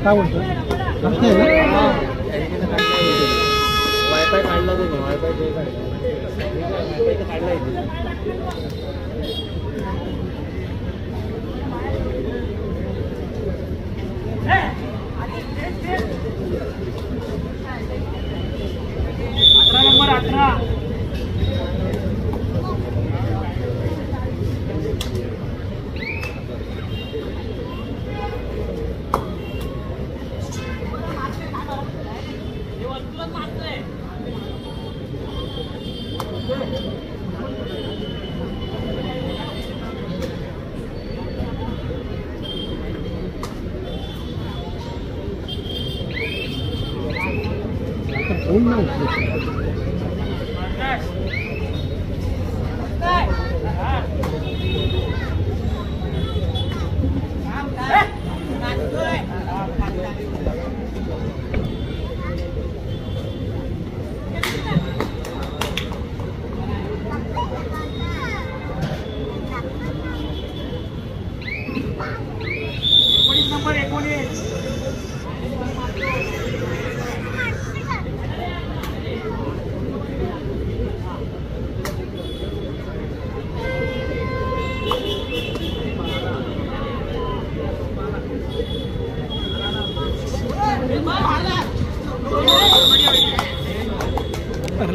काय बोलतो वायफाय काढला तो वायफाय काढला नंबर 18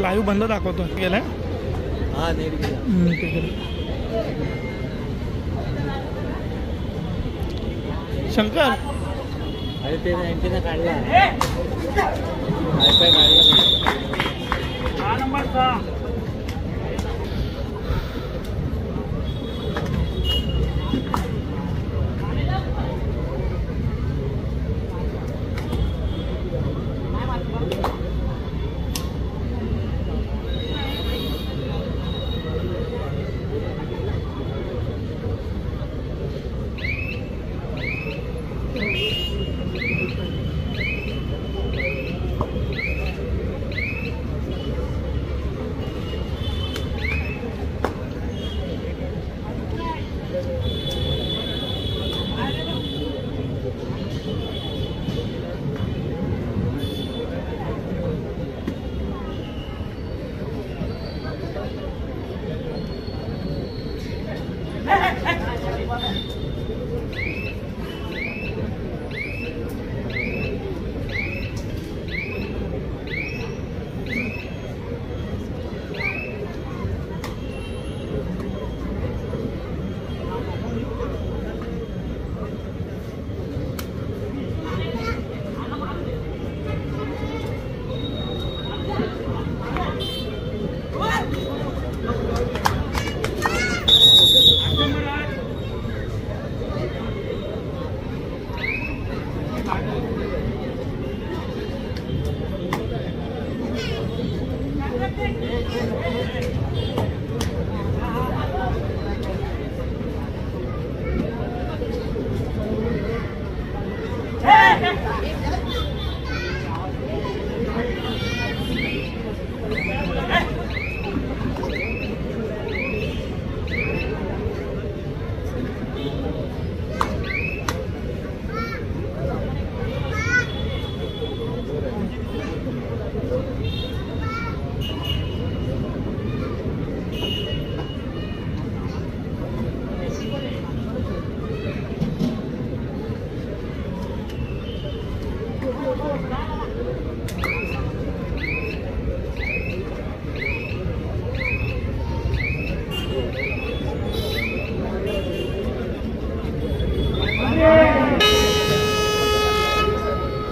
लाईव्ह बंद दाखवतो गेलाय हा नेट गेला शंकर अरे ते अँटेना काढला वायफाय काढला 6 नंबर 6 1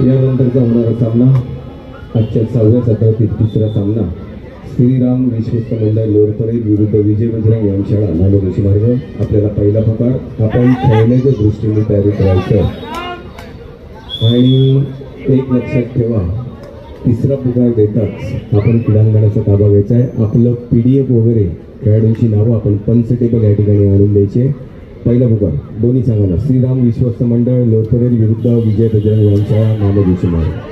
यानंतरचा होणारा सामना आजच्या 6व्या सत्रातील तिसरा सामना श्रीराम विश्वस्त मंडळ लोरपरे विरुद्ध विजय बजरंग व्यायामशाळा नामोदोशी मार्ग. आपल्याला पहिला पुकार आपण खेळण्याच्या दृष्टीने तयारी करायचं आणि एक लक्षात ठेवा, तिसरा पुकार देताच आपण क्रीडांगणाचा ताबा घ्यायचा आहे. आपलं PDF वगैरे खेळाडूंची नावं आपण पंच टेबल या ठिकाणी आणून द्यायचे. पहिला पुकार दोन्ही संघांना श्रीराम विश्वस्त मंडळ लोरपरेल विरुद्ध विजय बजरंग व्यायामशाळा नामोदोशी मार्ग.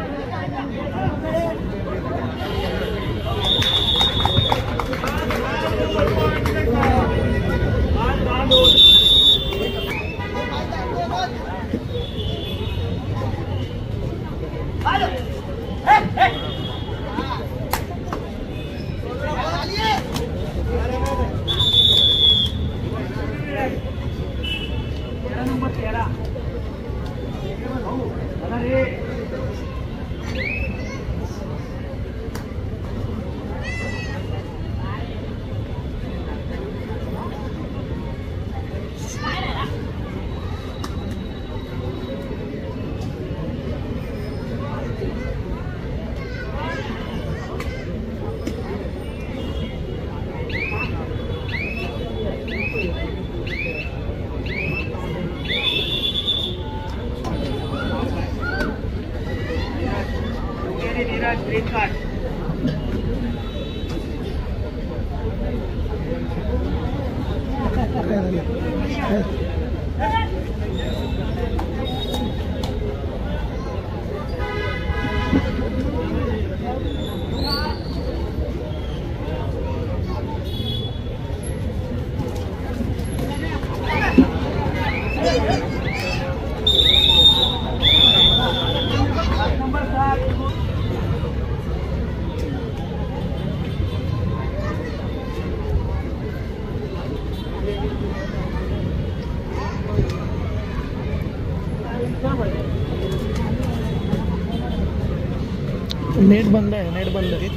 नेट बंद आहे, नेट बंद आहे.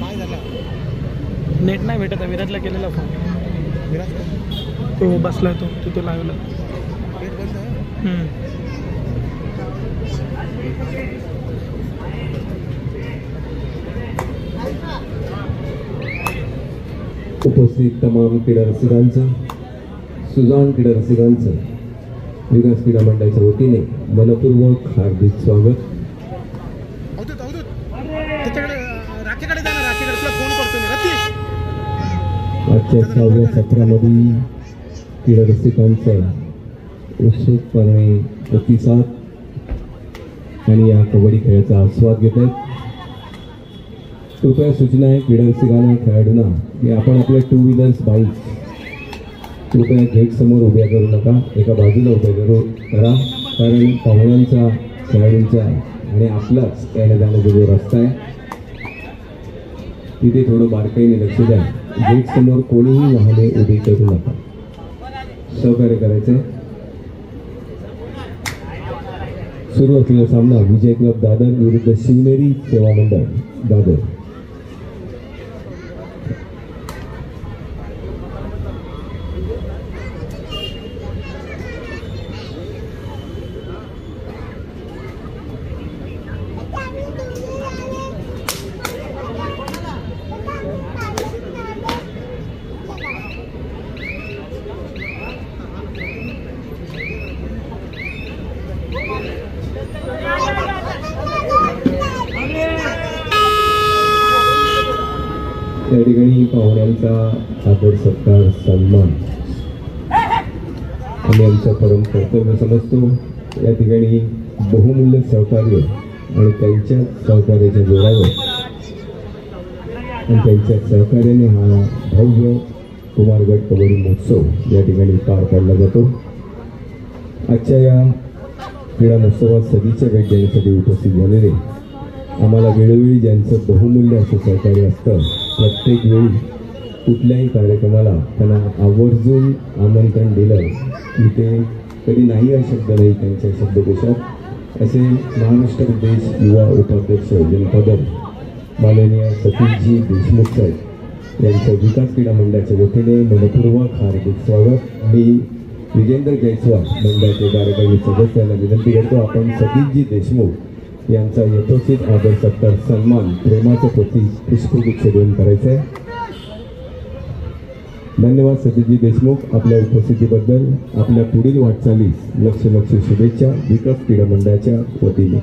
काय झालं? नेट नाही भेटत आहे. विराटला केलेला फोन. विराट तो बसला, तो तिथे लावला. नेट बंद आहे. उपस्थित तमाम क्रीडा रसिकांचं, सुजाण क्रीडा रसिकांचं विकास क्रीडा मंडळाच्या वतीने मनपूर्वक हार्दिक स्वागत. आजच्या 6व्या सत्रामध्ये क्रीडा रसिकांचा उत्सुकपणे प्रतिसाद आणि या कबड्डी खेळाचा आस्वाद घेत आहेत. कृपया सूचना आहे क्रीडा रसिकांना, खेळाडूंना की आपण आपल्या 2 व्हीलर्स बाईक कृपया गेट समोर उभ्या करू नका, एका बाजूला उभ्या करा. कारण पाहुण्यांचा, खेळाडूंचा आणि आपलाच यायला जाण्याचा जो रस्ता आहे तिथे थोडं बारकाईने लक्ष द्या. गेट समोर कोणीही वाहने उभी करू नका, सहकार्य करायचे. सुरू असलेला सामना विजय क्लब दादर विरुद्ध शिवनेरी सेवा मंडळ दादर. त्या ठिकाणी पाहुण्यांचा आदर सत्कार सन्मान आम्ही आमचं परम कर्तव्य समजतो. या ठिकाणी बहुमूल्य सहकार्य आणि त्यांच्या सहकार्याच्या जोरावर आणि त्यांच्या सहकार्याने हा भव्य कुमारगड कबड्डी महोत्सव या ठिकाणी पार पाडला जातो. आजच्या या क्रीडा महोत्सवात सदिच्छा भेट देण्यासाठी उपस्थित झालेले आम्हाला वेळोवेळी ज्यांचं बहुमूल्य असं सहकार्य असतं, प्रत्येक वेळी कुठल्याही कार्यक्रमाला त्यांना आवर्जून आमंत्रण दिलं की ते कधी नाही हा शब्द नाही त्यांच्या शब्दकोशात. असे महाराष्ट्र प्रदेश युवा उपाध्यक्ष जनपदर माननीय सतीशजी देशमुख साहेब यांचं विकास क्रीडा मंडळाच्या वतीने मनपूर्वक हार्दिक स्वागत. मी विजेंद्र जयस्वाल मंडळाचे कार्यकारी सदस्यांना विनंती करतो आपण सतीशजी देशमुख यांचा यथोचित आदर सत्कार सन्मान प्रेमाचं प्रतीक पुष्पगुच्छ देऊन करायचं आहे. धन्यवाद सतीजी देशमुख आपल्या उपस्थितीबद्दल. आपल्या पुढील वाटचालीस लक्ष शुभेच्छा विकास क्रीडा मंडळाच्या वतीने.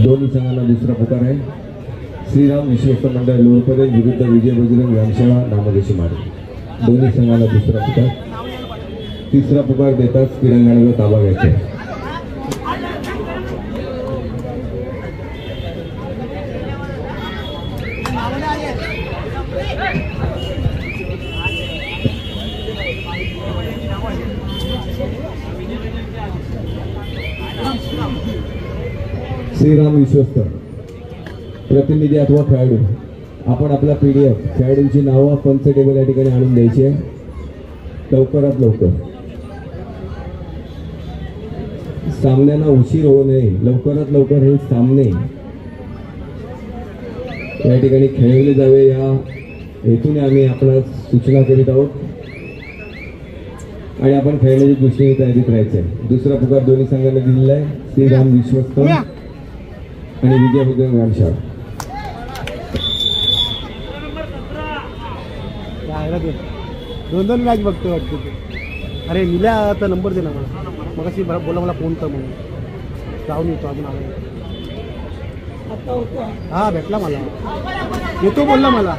दोन्ही संघांना दुसरा पुकार आहे. श्रीराम विश्वस्त मंडळ लोहपदे विरुद्ध विजय बजरंग व्यायामशाळा नामदेशी मार्ग. दोन्ही संघांना दुसरा पुकार. तिसरा पुकार देताच क्रीडांगणाचा ताबा घ्यायचा आहे. श्रीराम विश्वस्त प्रतिनिधी अथवा खेळाडू आपण आपला PDF खेळाडूंची नावं पंच टेबल या ठिकाणी आणून द्यायची आहे लवकरात लवकर. सामन्यांना उशीर होऊ नये. लवकरात लवकर हे सामने या ठिकाणी खेळवले जावे या हेतूने आम्ही आपला सूचना करीत आहोत आणि आपण खेळण्याच्या दृष्टीने तयारीत राहायचं आहे. दुसरा पुकार दोन्ही संघांना दिलेला आहे. श्रीराम विश्वस्त आणि विजय बजरंग व्यायामशाळा. दोन मॅच बघतो वाटतं. अरे निल्या आता नंबर दे ना मला. मग अशी बोला मला फोन कर म्हणून जाऊन येतो. अजून आला हा भेटला मला येतो बोलला मला.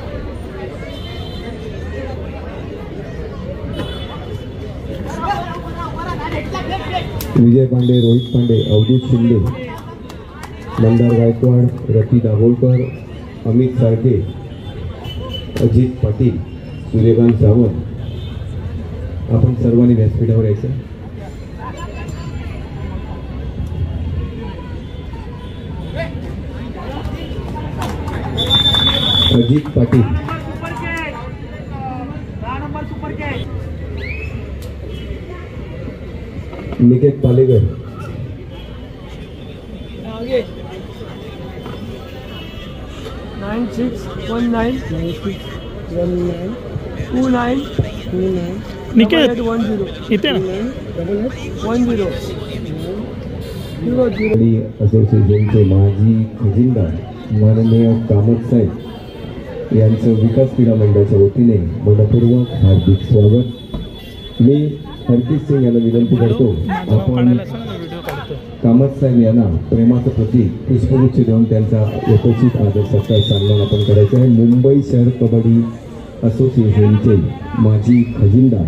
विजय पांडे रोहित पांडे अवधूत शिंदे मंदार गायकवाड रती दाभोलकर अमित साळके अजित पाटील सूर्यकांत सावंत आपण सर्वांनी व्यासपीठावर यायचं. अजित पाटील निकेत पालेकर 96192929 निकेत 10 इथे ना 10 असोसिएशनचे माजी खजिनदार माननीय कामत साहेब यांचं विकास क्रीडा मंडळाच्या वतीने मनपूर्वक हार्दिक स्वागत. मी हरदीप सिंग यांना विनंती करतो आपण कामत साहेब यांना प्रेमाचं प्रतीक पुष्पगुच्छ देऊन त्यांचा यथोचित आदर सत्कार सन्मान आपण करायचा आहे. मुंबई शहर कबड्डी असोसिएशनचे माजी खजिनदार.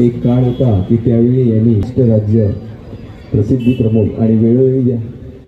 एक काळ होता की त्यावेळी यांनी इष्टराज्य प्रसिद्धी प्रमुख आणि वेळोवेळी